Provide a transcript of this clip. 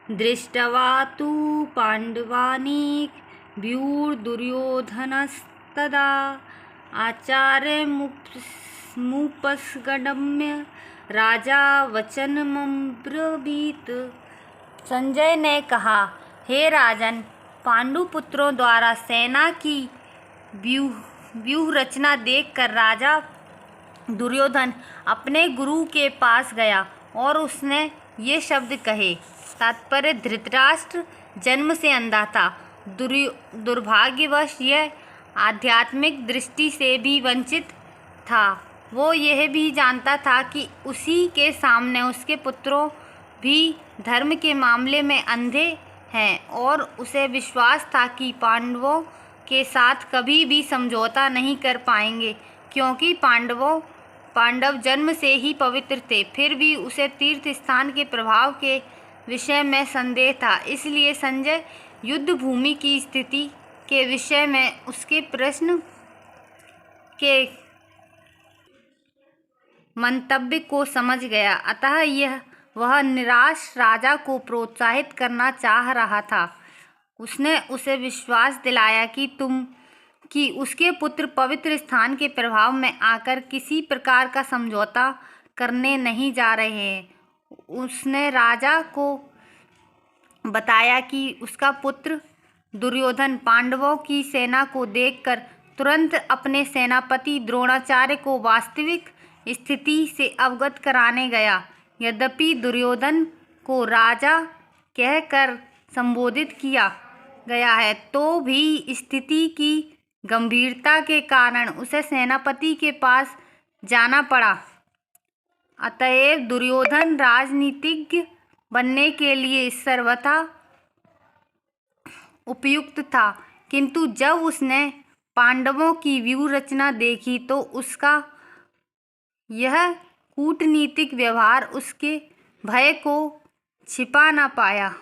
दृष्ट्वा तु पाण्डवानीक व्यूर्दुर्योधनस्तदा आचार्यमुपसङ्गम्य राजा वचनमब्रवीत्। संजय ने कहा, हे राजन, पांडुपुत्रों द्वारा सेना की व्यूह रचना देखकर राजा दुर्योधन अपने गुरु के पास गया और उसने ये शब्द कहे। तात्पर्य, धृतराष्ट्र जन्म से अंधा था। दुर्भाग्यवश यह आध्यात्मिक दृष्टि से भी वंचित था। वो यह भी जानता था कि उसी के सामने उसके पुत्रों भी धर्म के मामले में अंधे हैं और उसे विश्वास था कि पांडवों के साथ कभी भी समझौता नहीं कर पाएंगे, क्योंकि पांडव जन्म से ही पवित्र थे। फिर भी उसे तीर्थ स्थान के प्रभाव के विषय में संदेह था। इसलिए संजय युद्ध भूमि की स्थिति के विषय में उसके प्रश्न के मंतव्य को समझ गया। अतः वह निराश राजा को प्रोत्साहित करना चाह रहा था। उसने उसे विश्वास दिलाया कि उसके पुत्र पवित्र स्थान के प्रभाव में आकर किसी प्रकार का समझौता करने नहीं जा रहे हैं। उसने राजा को बताया कि उसका पुत्र दुर्योधन पांडवों की सेना को देखकर तुरंत अपने सेनापति द्रोणाचार्य को वास्तविक स्थिति से अवगत कराने गया। यद्यपि दुर्योधन को राजा कहकर संबोधित किया गया है, तो भी स्थिति की गंभीरता के कारण उसे सेनापति के पास जाना पड़ा। अतएव दुर्योधन राजनीतिज्ञ बनने के लिए सर्वथा उपयुक्त था, किंतु जब उसने पांडवों की व्यूह रचना देखी तो उसका यह कूटनीतिक व्यवहार उसके भय को छिपा न पाया।